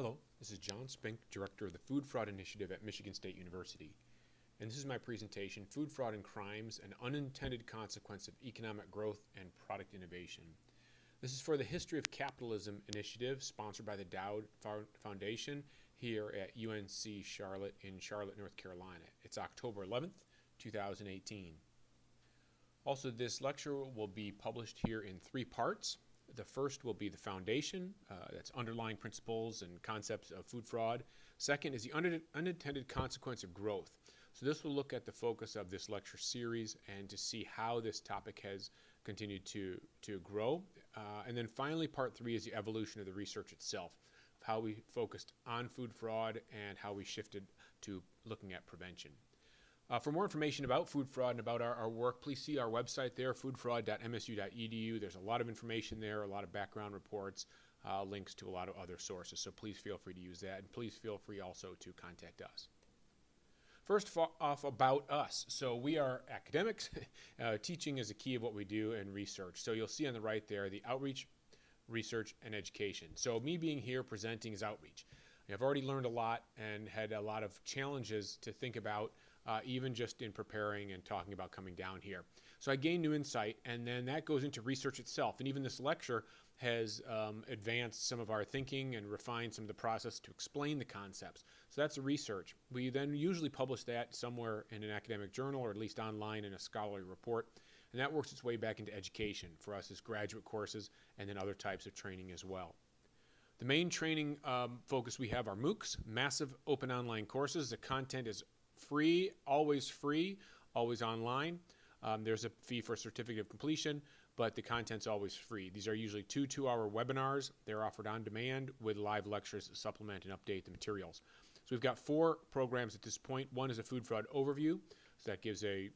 Hello, this is John Spink, Director of the Food Fraud Initiative at Michigan State University. And this is my presentation, Food Fraud and Crimes, an Unintended Consequence of Economic Growth and Product Innovation. This is for the History of Capitalism initiative sponsored by the Dowd Foundation here at UNC Charlotte in Charlotte, North Carolina. It's October 11th, 2018. Also, this lecture will be published here in 3 parts. The first will be the foundation, that's underlying principles and concepts of food fraud. Second is the unintended consequence of growth. So this will look at the focus of this lecture series and to see how this topic has continued to grow. And then finally, part 3 is the evolution of the research itself, of how we focused on food fraud and how we shifted to looking at prevention. For more information about food fraud and about our work, please see our website there, foodfraud.msu.edu. There's a lot of information there, a lot of background reports, links to a lot of other sources. So please feel free to use that, and please feel free also to contact us. First off, about us. So we are academics. Teaching is a key of what we do in research. So you'll see on the right there the outreach, research, and education. So me being here presenting is outreach. I've already learned a lot and had a lot of challenges to think about even just in preparing and talking about coming down here. So I gained new insight, and then that goes into research itself. And even this lecture has advanced some of our thinking and refined some of the process to explain the concepts. So that's the research. We then usually publish that somewhere in an academic journal or at least online in a scholarly report. And that works its way back into education for us as graduate courses and then other types of training as well. The main training focus we have are MOOCs, massive open online courses. The content is free, always online. There's a fee for a certificate of completion, but the content's always free. These are usually 2 2-hour webinars. They're offered on demand with live lectures that supplement and update the materials. So we've got 4 programs at this point. One is a food fraud overview. So that gives a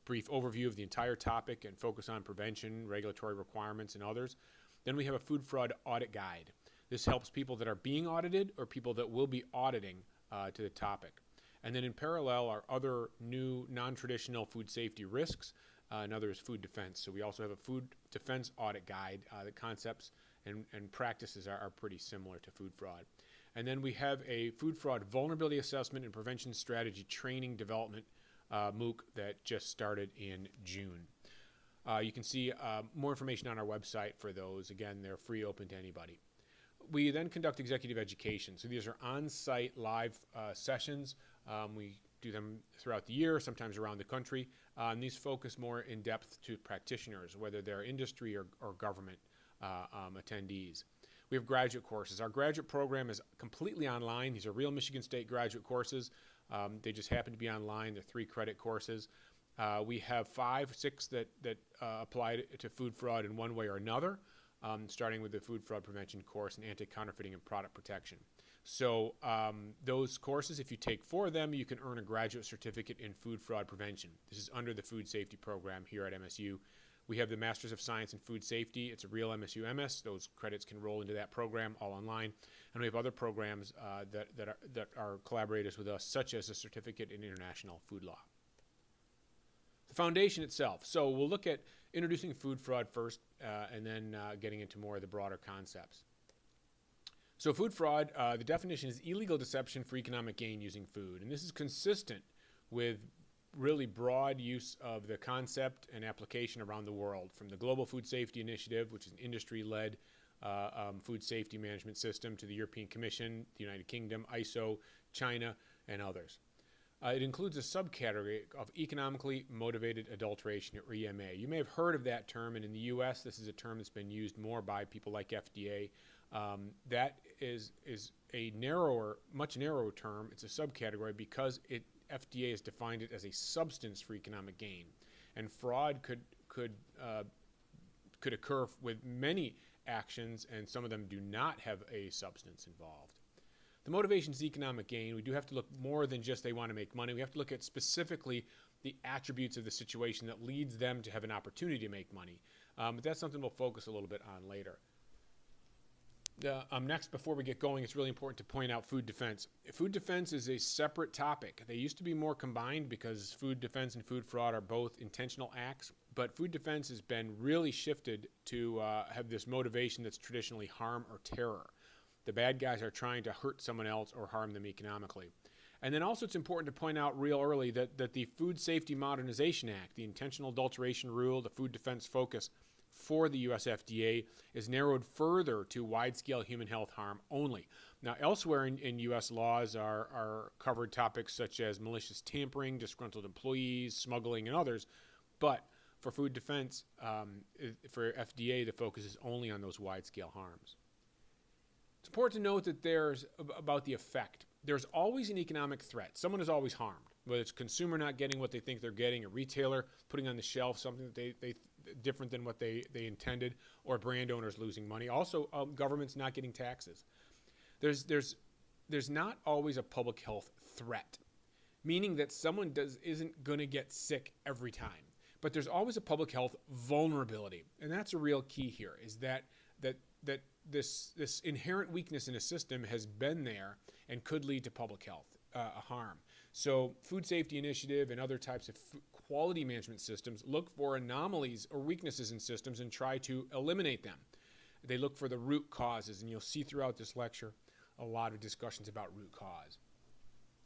brief overview of the entire topic and focus on prevention, regulatory requirements, and others. Then we have a food fraud audit guide. This helps people that are being audited or people that will be auditing to the topic. And then in parallel are other new non-traditional food safety risks, and others food defense. So we also have a food defense audit guide. The concepts and practices are pretty similar to food fraud. And then we have a food fraud vulnerability assessment and prevention strategy training development MOOC that just started in June. You can see more information on our website for those. Again, they're free, open to anybody. We then conduct executive education. So these are on-site live sessions. We do them throughout the year, sometimes around the country. And these focus more in depth to practitioners, whether they're industry or government attendees. We have graduate courses. Our graduate program is completely online. These are real Michigan State graduate courses. They just happen to be online. They're 3-credit courses. We have 5, 6 that apply to food fraud in one way or another. Starting with the food fraud prevention course and anti-counterfeiting and product protection. So those courses, if you take 4 of them, you can earn a graduate certificate in food fraud prevention. This is under the food safety program here at MSU. We have the Masters of Science in Food Safety. It's a real MSU MS. Those credits can roll into that program all online. And we have other programs that are collaborators with us, such as a certificate in international food law. The foundation itself. So we'll look at introducing food fraud first and then getting into more of the broader concepts. So food fraud, the definition is illegal deception for economic gain using food. And this is consistent with really broad use of the concept and application around the world, from the Global Food Safety Initiative, which is an industry-led food safety management system, to the European Commission, the United Kingdom, ISO, China, and others. It includes a subcategory of economically motivated adulteration, or EMA. You may have heard of that term, and in the U.S., this is a term that's been used more by people like FDA. That is a much narrower term. It's a subcategory because FDA has defined it as a substance for economic gain, and fraud could occur with many actions, and some of them do not have a substance involved. The motivation is economic gain. We do have to look more than just they want to make money. We have to look at specifically the attributes of the situation that leads them to have an opportunity to make money. But that's something we'll focus a little bit on later. Next, before we get going, it's really important to point out food defense. Food defense is a separate topic. They used to be more combined because food defense and food fraud are both intentional acts, but food defense has been really shifted to have this motivation that's traditionally harm or terror. The bad guys are trying to hurt someone else or harm them economically. And then also it's important to point out real early that the Food Safety Modernization Act, the intentional adulteration rule, the food defense focus for the US FDA is narrowed further to wide-scale human health harm only. Now, elsewhere in US laws are covered topics such as malicious tampering, disgruntled employees, smuggling, and others. But for food defense, for FDA, the focus is only on those wide-scale harms. It's important to note that there's about the effect. There's always an economic threat. Someone is always harmed, whether it's a consumer not getting what they think they're getting, a retailer putting on the shelf something that they different than what they intended, or brand owners losing money. Also, governments not getting taxes. There's not always a public health threat, meaning that someone isn't going to get sick every time. But there's always a public health vulnerability, and that's a real key here. Is that this inherent weakness in a system has been there and could lead to public health harm. So Food Safety Initiative and other types of quality management systems look for anomalies or weaknesses in systems and try to eliminate them. They look for the root causes, and you'll see throughout this lecture a lot of discussions about root cause.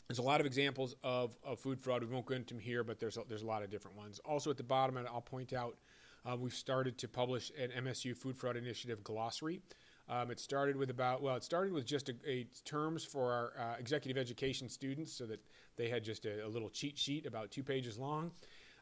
There's a lot of examples of food fraud. We won't go into them here, but there's a lot of different ones. Also at the bottom, I'll point out, we've started to publish an MSU Food Fraud Initiative glossary. It started with just a terms for our executive education students, so that they had just a little cheat sheet about 2 pages long.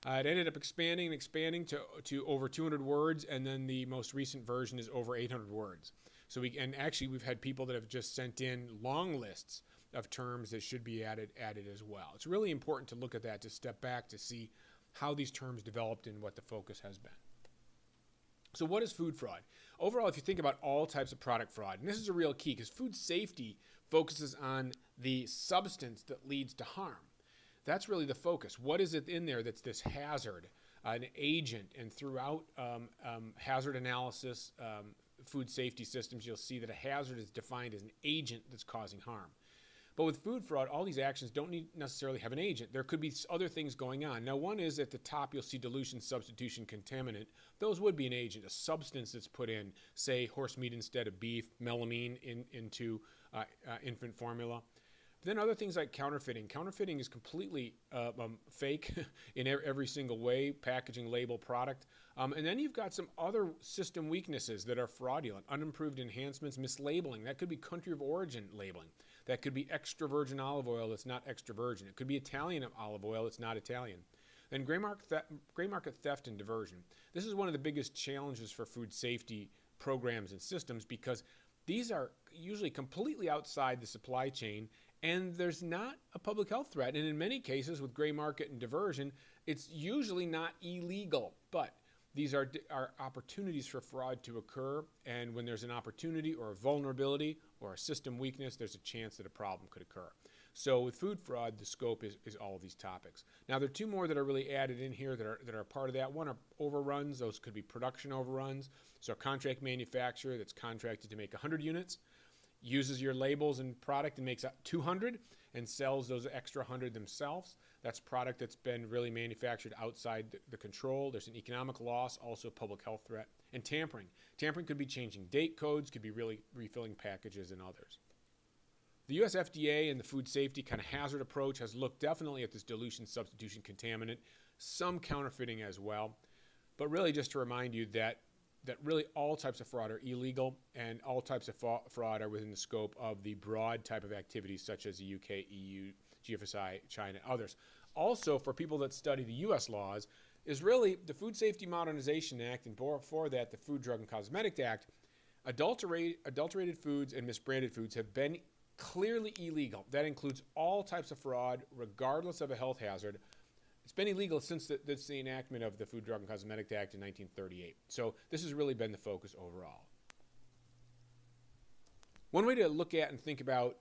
It ended up expanding to over 200 words, and then the most recent version is over 800 words. So we've had people that have just sent in long lists of terms that should be added as well. It's really important to look at that, to step back to see how these terms developed and what the focus has been. So what is food fraud? Overall, if you think about all types of product fraud, and this is a real key because food safety focuses on the substance that leads to harm. That's really the focus. What is it in there that's this hazard, an agent? And throughout hazard analysis, food safety systems, you'll see that a hazard is defined as an agent that's causing harm. But with food fraud, all these actions don't necessarily have an agent. There could be other things going on. Now, one is at the top, you'll see dilution, substitution, contaminant. Those would be an agent, a substance that's put in, say, horse meat instead of beef, melamine into infant formula. Then other things like counterfeiting. Counterfeiting is completely fake in every single way, packaging, label, product. And then you've got some other system weaknesses that are fraudulent, unimproved enhancements, mislabeling. That could be country of origin labeling. That could be extra virgin olive oil that's not extra virgin. It could be Italian olive oil that's not Italian. Then gray market theft and diversion. This is one of the biggest challenges for food safety programs and systems because these are usually completely outside the supply chain, and there's not a public health threat. And in many cases with gray market and diversion, it's usually not illegal, but these are opportunities for fraud to occur, and when there's an opportunity or a vulnerability or a system weakness, there's a chance that a problem could occur. So with food fraud, the scope is all of these topics. Now, there are two more that are really added in here that are part of that. One are overruns. Those could be production overruns. So a contract manufacturer that's contracted to make 100 units uses your labels and product and makes 200 and sells those extra 100 themselves. That's product that's been really manufactured outside the control. There's an economic loss, also a public health threat. And tampering. Tampering could be changing date codes, could be really refilling packages and others. The US FDA and the food safety kind of hazard approach has looked definitely at this dilution, substitution, contaminant, some counterfeiting as well. But really just to remind you that really all types of fraud are illegal, and all types of fraud are within the scope of the broad type of activities such as the UK, EU, GFSI, China, others. Also, for people that study the US laws, is really the Food Safety Modernization Act, and before that, the Food, Drug, and Cosmetic Act. Adulterated foods and misbranded foods have been clearly illegal. That includes all types of fraud, regardless of a health hazard. It's been illegal since the enactment of the Food, Drug, and Cosmetic Act in 1938. So this has really been the focus overall. One way to look at and think about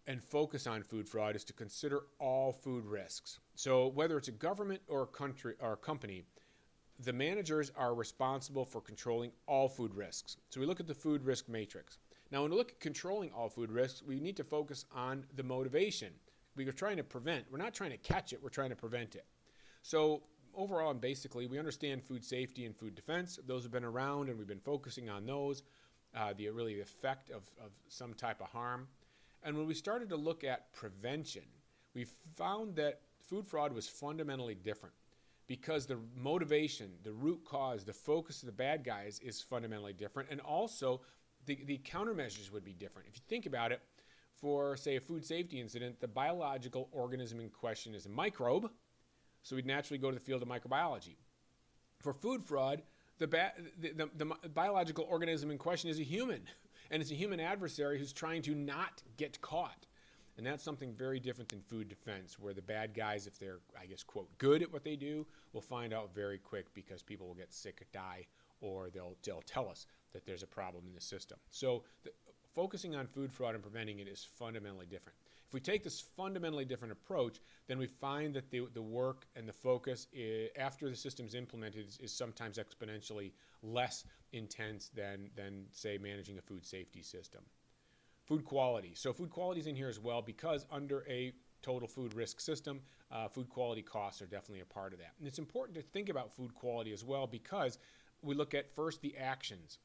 and focus on food fraud is to consider all food risks. So whether it's a government or a country or a company, the managers are responsible for controlling all food risks. So we look at the food risk matrix. Now, when we look at controlling all food risks, we need to focus on the motivation. We are trying to prevent. We're not trying to catch it. We're trying to prevent it. So overall and basically, we understand food safety and food defense. Those have been around, and we've been focusing on those. the effect of some type of harm. And when we started to look at prevention, we found that food fraud was fundamentally different because the motivation, the root cause, the focus of the bad guys is fundamentally different, and also the countermeasures would be different. If you think about it, for, say, a food safety incident, the biological organism in question is a microbe, so we'd naturally go to the field of microbiology. For food fraud, the biological organism in question is a human, and it's a human adversary who's trying to not get caught. And that's something very different than food defense, where the bad guys, if they're, I guess, quote, good at what they do, will find out very quick because people will get sick or die, or they'll tell us that there's a problem in the system. So focusing on food fraud and preventing it is fundamentally different. If we take this fundamentally different approach, then we find that the work and the focus after the system's implemented is sometimes exponentially less intense than, say, managing a food safety system. Food quality. So food quality is in here as well because under a total food risk system, food quality costs are definitely a part of that. And it's important to think about food quality as well because we look at first the actions.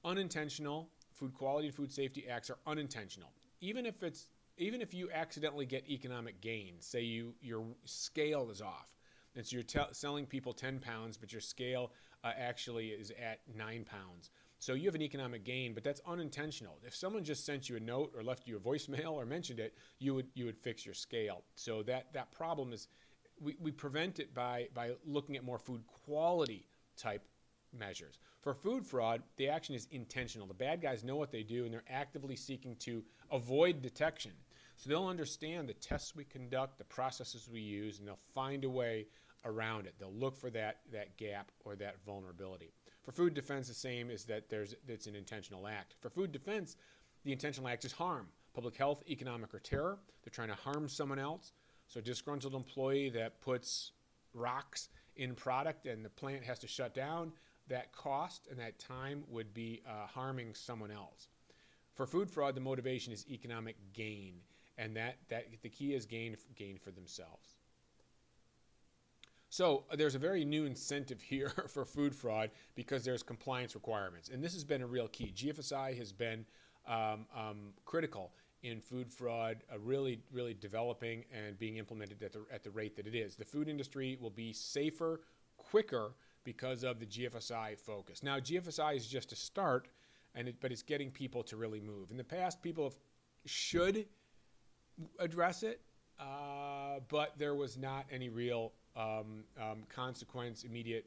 Unintentional food quality and food safety acts are unintentional. Even if you accidentally get economic gain, say your scale is off, and so you're selling people 10 pounds, but your scale actually is at 9 pounds. So you have an economic gain, but that's unintentional. If someone just sent you a note or left you a voicemail or mentioned it, you would fix your scale. So that problem is, we prevent it by looking at more food quality type measures. For food fraud, the action is intentional. The bad guys know what they do, and they're actively seeking to avoid detection. So they'll understand the tests we conduct, the processes we use, and they'll find a way around it. They'll look for that gap or that vulnerability. For food defense, the same is that it's an intentional act. For food defense, the intentional act is harm. Public health, economic, or terror. They're trying to harm someone else. So a disgruntled employee that puts rocks in product and the plant has to shut down, that cost and that time would be harming someone else. For food fraud, the motivation is economic gain, and that the key is gain for themselves. So there's a very new incentive here for food fraud because there's compliance requirements, and this has been a real key. GFSI has been critical in food fraud really developing and being implemented at the rate that it is. The food industry will be safer, quicker because of the GFSI focus. Now, GFSI is just a start, but it's getting people to really move. In the past, people should address it, but there was not any real consequence, immediate,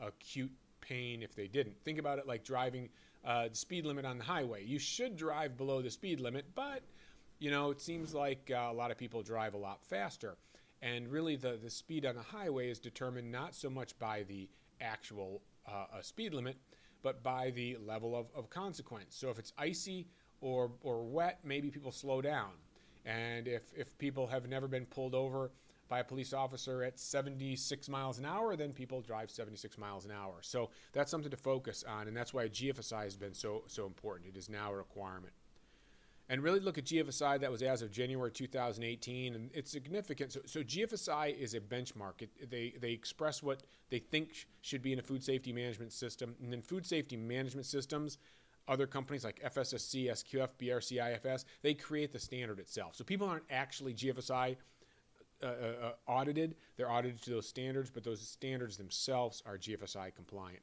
acute pain if they didn't. Think about it like driving the speed limit on the highway. You should drive below the speed limit, but it seems like a lot of people drive a lot faster. And really the speed on the highway is determined not so much by the actual speed limit, but by the level of consequence. So if it's icy or wet, maybe people slow down. And if people have never been pulled over by a police officer at 76 miles an hour, then people drive 76 miles an hour. So that's something to focus on, and that's why GFSI has been so important. It is now a requirement. And really look at GFSI, that was as of January 2018, and it's significant. So GFSI is a benchmark. They express what they think should be in a food safety management system, and then food safety management systems, other companies like FSSC, SQF, BRC, IFS, they create the standard itself. So people aren't actually GFSI audited. They're audited to those standards, but those standards themselves are GFSI compliant.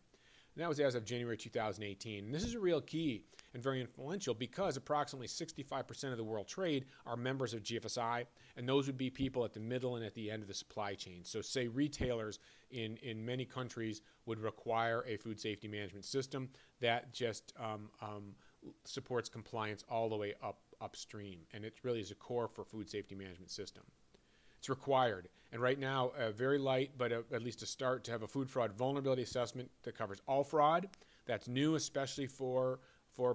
And that was as of January 2018. And this is a real key and very influential because approximately 65% of the world trade are members of GFSI, and those would be people at the middle and at the end of the supply chain. So say retailers in many countries would require a food safety management system that just supports compliance all the way upstream. And it really is a core for food safety management system. It's required, and right now, very light, but at least a start to have a food fraud vulnerability assessment that covers all fraud. That's new, especially for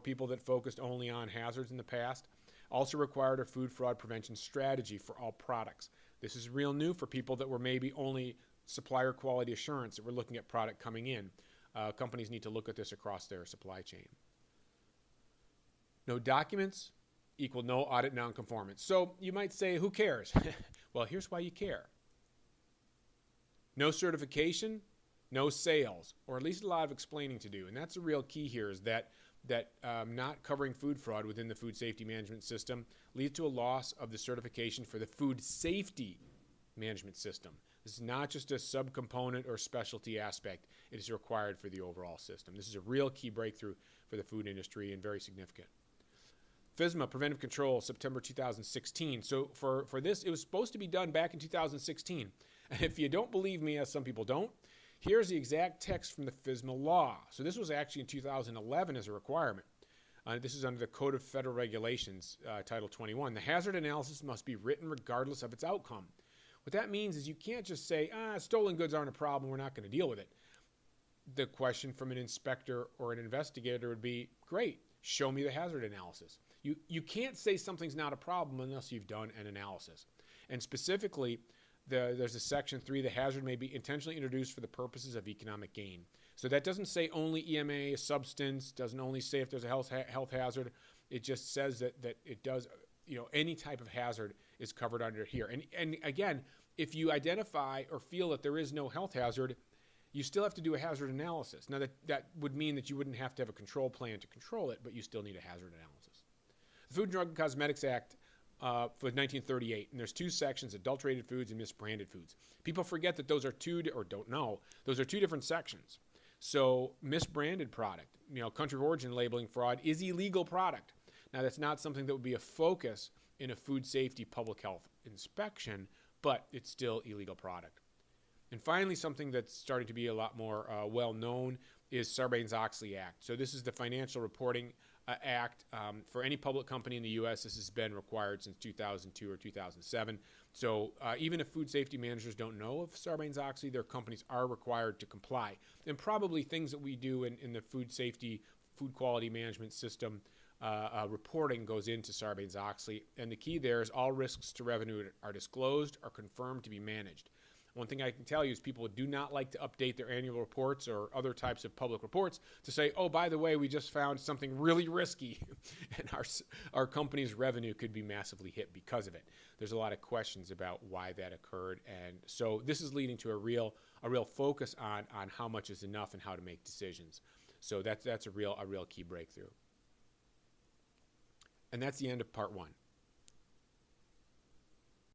people that focused only on hazards in the past. Also required a food fraud prevention strategy for all products. This is real new for people that were maybe only supplier quality assurance, that were looking at product coming in. Companies need to look at this across their supply chain. No documents equal no audit nonconformance. So you might say, who cares? Well, here's why you care. No certification, no sales, or at least a lot of explaining to do. And that's a real key here, is that that not covering food fraud within the food safety management system leads to a loss of the certification for the food safety management system. This is not just a subcomponent or specialty aspect. It is required for the overall system. This is a real key breakthrough for the food industry and very significant. FSMA, Preventive Control, September 2016. So for this, it was supposed to be done back in 2016. And if you don't believe me, as some people don't, here's the exact text from the FSMA law. So this was actually in 2011 as a requirement. This is under the Code of Federal Regulations, Title 21. The hazard analysis must be written regardless of its outcome. What that means is you can't just say, stolen goods aren't a problem, we're not going to deal with it. The question from an inspector or an investigator would be, great, show me the hazard analysis. You can't say something's not a problem unless you've done an analysis. And specifically, there's a section 3, the hazard may be intentionally introduced for the purposes of economic gain. So that doesn't say only EMA, a substance, doesn't only say if there's a health hazard. It just says that it does, any type of hazard is covered under here. And again, if you identify or feel that there is no health hazard, you still have to do a hazard analysis. Now that would mean that you wouldn't have to have a control plan to control it, but you still need a hazard analysis. The Food, Drug, and Cosmetics Act for 1938, and there's 2 sections, adulterated foods and misbranded foods. People forget that those are don't know, those are 2 different sections. So misbranded product, country of origin labeling fraud is illegal product. Now that's not something that would be a focus in a food safety public health inspection, but it's still illegal product. And finally, something that's starting to be a lot more well known is Sarbanes-Oxley Act. So this is the Financial Reporting Act. For any public company in the U.S., this has been required since 2002 or 2007. So even if food safety managers don't know of Sarbanes-Oxley, their companies are required to comply. And probably things that we do in the food safety, food quality management system reporting goes into Sarbanes-Oxley. And the key there is all risks to revenue are disclosed or confirmed to be managed. One thing I can tell you is people do not like to update their annual reports or other types of public reports to say, oh, by the way, we just found something really risky and our company's revenue could be massively hit because of it. There's a lot of questions about why that occurred. And so this is leading to a real focus on how much is enough and how to make decisions. So that's a real key breakthrough. And that's the end of part 1.